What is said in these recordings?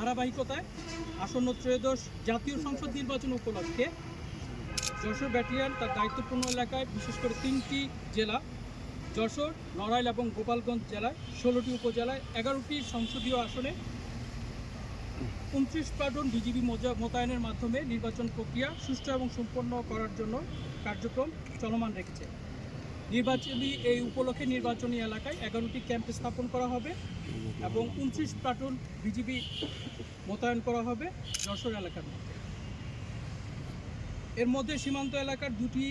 ধারাবাহিকতায় আসন্ন ত্রয়োদশ জাতীয় সংসদ নির্বাচন উপলক্ষে যশোর ব্যাটালিয়ন তার দায়িত্বপূর্ণ এলাকায় বিশেষ করে 3টি জেলা যশোর, নড়াইল এবং গোপালগঞ্জ জেলায় 16টি উপজেলায় 11টি সংসদীয় আসনে 29 প্লাটুন বিজিবি মোতায়েনের মাধ্যমে নির্বাচন প্রক্রিয়া সুষ্ঠু এবং সম্পন্ন করার জন্য কার্যক্রম চলমান রেখেছে। নির্বাচনী এই উপলক্ষে নির্বাচনী এলাকায় 11টি ক্যাম্প স্থাপন করা হবে এবং 29 প্লাটুন বিজিবি মোতায়েন করা হবে যশোর এলাকার মধ্যে। এর মধ্যে সীমান্ত এলাকার 2টি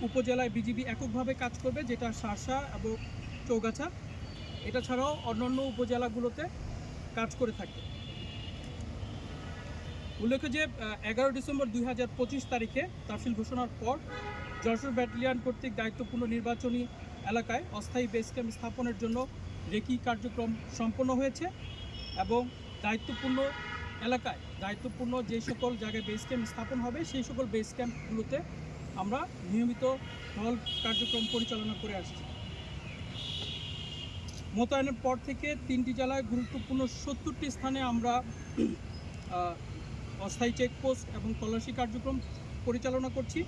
উপজেলায় বিজিবি এককভাবে কাজ করবে, যেটা শার্শা এবং চৌগাছা। এটা ছাড়াও অন্যান্য উপজেলাগুলোতে কাজ করে থাকবে। উল্লেখ্য যে 11 ডিসেম্বর 2025 তারিখে তফসিল ঘোষণার পর যশোর ব্যাটালিয়ন কর্তৃক দায়িত্বপূর্ণ নির্বাচনী এলাকায় অস্থায়ী বেস ক্যাম্প স্থাপনের জন্য রেকি কার্যক্রম সম্পন্ন হয়েছে এবং দায়িত্বপূর্ণ এলাকায় দায়িত্বপূর্ণ যে সকল জায়গায় বেস ক্যাম্প স্থাপন হবে সেই সকল বেস ক্যাম্পগুলোতে আমরা নিয়মিত টহল কার্যক্রম পরিচালনা করে আসছি। মোতায়েনের পর থেকে 3টি জেলায় গুরুত্বপূর্ণ 70টি স্থানে আমরা অস্থায়ী চেকপোস্ট এবং তল্লাশি কার্যক্রম পরিচালনা করছি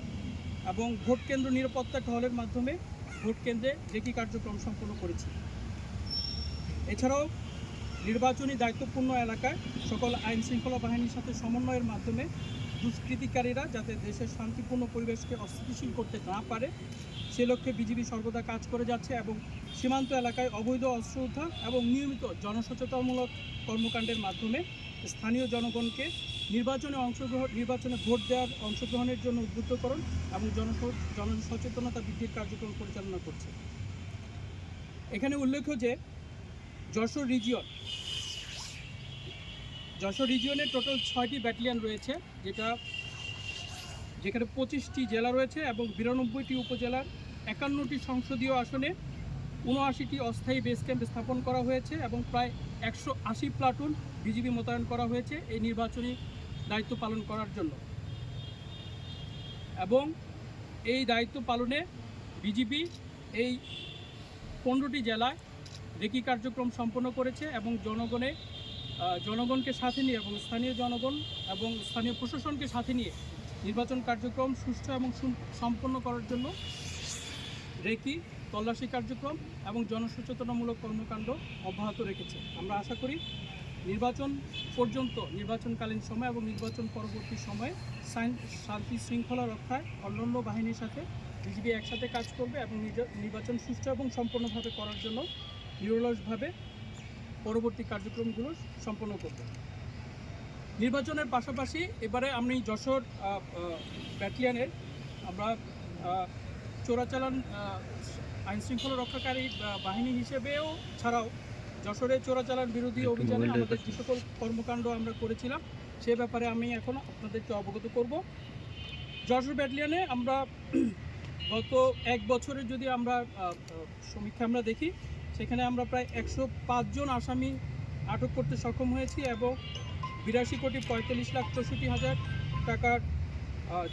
এবং ভোট কেন্দ্র নিরাপত্তা টহলের মাধ্যমে ভোট কেন্দ্রে রেকি কার্যক্রম সম্পন্ন করেছি। এছাড়াও নির্বাচনী দায়িত্বপূর্ণ এলাকায় সকল আইন শৃঙ্খলা বাহিনীর সাথে সমন্বয়ের মাধ্যমে দুষ্কৃতিকারীরা যাতে দেশের শান্তিপূর্ণ পরিবেশকে অস্থিতিশীল করতে না পারে সে লক্ষ্যে বিজিবি সর্বদা কাজ করে যাচ্ছে এবং সীমান্ত এলাকায় অবৈধ অস্ত্র উদ্ধার এবং নিয়মিত জনসচেতনমূলক কর্মকাণ্ডের মাধ্যমে স্থানীয় জনগণকে নির্বাচনে ভোট দেওয়ার অংশগ্রহণের জন্য উদ্বুদ্ধকরণ এবং জনসচেতনতা বৃদ্ধির কার্যক্রম পরিচালনা করছে। এখানে উল্লেখ্য যে যশোর রিজিয়নে টোটাল 6টি ব্যাটালিয়ন রয়েছে, যেখানে 25টি জেলা রয়েছে এবং 92টি উপজেলার 51টি সংসদীয় আসনে 79টি অস্থায়ী বেস ক্যাম্প স্থাপন করা হয়েছে এবং প্রায় 180 প্লাটুন বিজিবি মোতায়েন করা হয়েছে এই নির্বাচনী দায়িত্ব পালন করার জন্য। এবং এই দায়িত্ব পালনে বিজিবি এই 15টি জেলায় রেকি কার্যক্রম সম্পন্ন করেছে এবং জনগণকে সাথে নিয়ে এবং স্থানীয় জনগণ এবং স্থানীয় প্রশাসনকে সাথে নিয়ে নির্বাচন কার্যক্রম সুষ্ঠু এবং সম্পন্ন করার জন্য রেকি, তল্লাশি কার্যক্রম এবং জনসচেতনামূলক কর্মকাণ্ড অব্যাহত রেখেছে। আমরা আশা করি নির্বাচন পর্যন্ত, নির্বাচনকালীন সময় এবং নির্বাচন পরবর্তী সময়ে শান্তি শৃঙ্খলা রক্ষায় অন্যান্য বাহিনীর সাথে বিজিবি একসাথে কাজ করবে এবং নির্বাচন সুষ্ঠু এবং সম্পূর্ণভাবে করার জন্য নিরলসভাবে পরবর্তী কার্যক্রমগুলো সম্পন্ন করবে। নির্বাচনের পাশাপাশি এবারে আমি যশোর ব্যাটালিয়নের আমরা চোরাচালান আইনশৃঙ্খলা রক্ষাকারী বাহিনী হিসেবেও ছাড়াও যশোরে চোরাচালান বিরোধী অভিযানে আমাদের যে সকল কর্মকাণ্ড আমরা করেছিলাম সে ব্যাপারে আমি এখন আপনাদেরকে অবগত করব। যশোর ব্যাটালিয়নে আমরা গত 1 বছরের যদি আমরা সমীক্ষা আমরা দেখি, সেখানে আমরা প্রায় 105 জন আসামি আটক করতে সক্ষম হয়েছি এবং 82,45,64,000 টাকার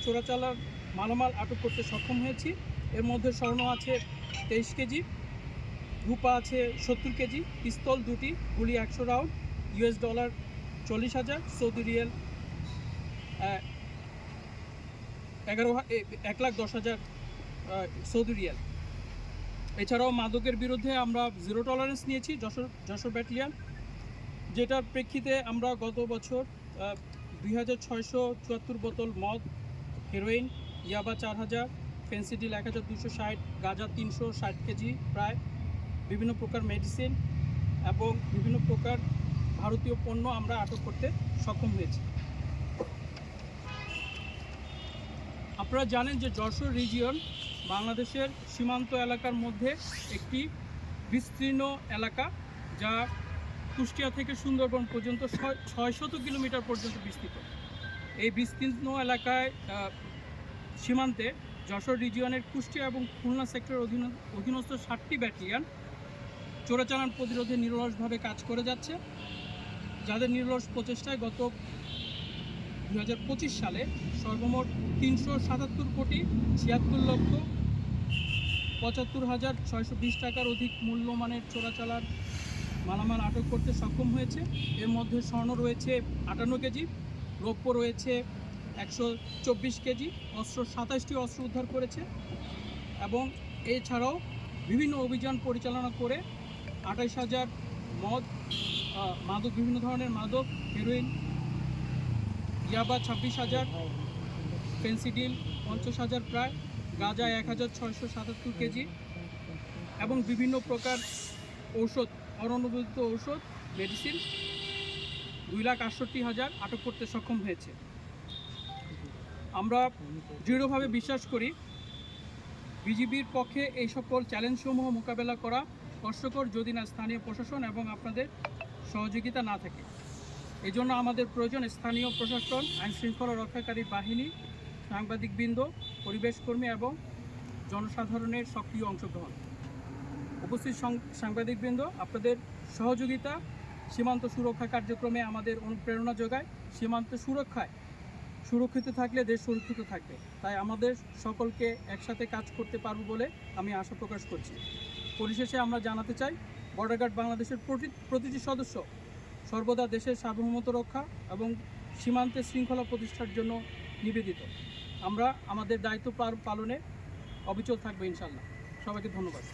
চোরাচালান মালামাল আটক করতে সক্ষম হয়েছি। এর মধ্যে স্বর্ণ আছে 23 কেজি, রূপা আছে 70 কেজি, পিস্তল 2টি, গুলি 100 round, $40,000, Saudi Real 1,10,000 Saudi Real. এছাড়াও মাদকের বিরুদ্ধে আমরা 0 টলারেন্স নিয়েছি যশোর ব্যাটালিয়ন, যেটার প্রেক্ষিতে আমরা গত বছর 2,674 বোতল মদ, হেরোইন, ইয়াবা 4,000, ফেন্সিডিল 1,260, গাঁজা 360 কেজি প্রায়, বিভিন্ন প্রকার মেডিসিন এবং বিভিন্ন প্রকার ভারতীয় পণ্য আমরা আটক করতে সক্ষম হয়েছি। আপনারা জানেন যে যশোর রিজিয়ন বাংলাদেশের সীমান্ত এলাকার মধ্যে একটি বিস্তীর্ণ এলাকা, যা কুষ্টিয়া থেকে সুন্দরবন পর্যন্ত 600 কিলোমিটার পর্যন্ত বিস্তৃত। এই বিস্তীর্ণ এলাকায় সীমান্তে যশোর রিজিয়নের কুষ্টিয়া এবং খুলনা সেক্টরের অধীনস্থ 7টি ব্যাটালিয়ন চোরাচালান প্রতিরোধে নিরলসভাবে কাজ করে যাচ্ছে, যাদের নিরলস প্রচেষ্টায় গত 2025 সালে সর্বমোট 377,76,75,620 টাকার অধিক মূল্যমানের চোরাচালান মালামাল আটক করতে সক্ষম হয়েছে। এর মধ্যে স্বর্ণ রয়েছে 58 কেজি, রৌপ্য রয়েছে 124 কেজি, অস্ত্র 27টি অস্ত্র উদ্ধার করেছে এবং এছাড়াও বিভিন্ন অভিযান পরিচালনা করে 28,000 মাদক, বিভিন্ন ধরনের মাদক, হেরোইন, ইয়াবা 26,000, ফেন্সিডিল 50,000 প্রায়, গাঁজা 1,677 কেজি এবং বিভিন্ন প্রকার ঔষধ, অননুমোদিত ঔষধ, মেডিসিন 2,68,000 আটক করতে সক্ষম হয়েছে। আমরা দৃঢ়ভাবে বিশ্বাস করি বিজিবির পক্ষে এই সকল চ্যালেঞ্জসমূহ মোকাবেলা করা কষ্টকর যদি না স্থানীয় প্রশাসন এবং আপনাদের সহযোগিতা না থাকে। এই জন্য আমাদের প্রয়োজন স্থানীয় প্রশাসন, আইনশৃঙ্খলা রক্ষাকারী বাহিনী, সাংবাদিকবৃন্দ, পরিবেশকর্মী এবং জনসাধারণের সক্রিয় অংশগ্রহণ। উপস্থিত সাংবাদিকবৃন্দ, আপনাদের সহযোগিতা সীমান্ত সুরক্ষা কার্যক্রমে আমাদের অনুপ্রেরণা যোগায়। সীমান্ত সুরক্ষায় সুরক্ষিত থাকলে দেশ সুরক্ষিত থাকবে, তাই আমাদের সকলকে একসাথে কাজ করতে পারব বলে আমি আশা প্রকাশ করছি। পরিশেষে আমরা জানাতে চাই, বর্ডার গার্ড বাংলাদেশের প্রতিটি সদস্য সর্বদা দেশের সার্বভৌমত্ব রক্ষা এবং সীমান্তে শৃঙ্খলা প্রতিষ্ঠার জন্য নিবেদিত। আমরা আমাদের দায়িত্ব পালনে অবিচল থাকবো ইনশাল্লাহ। সবাইকে ধন্যবাদ।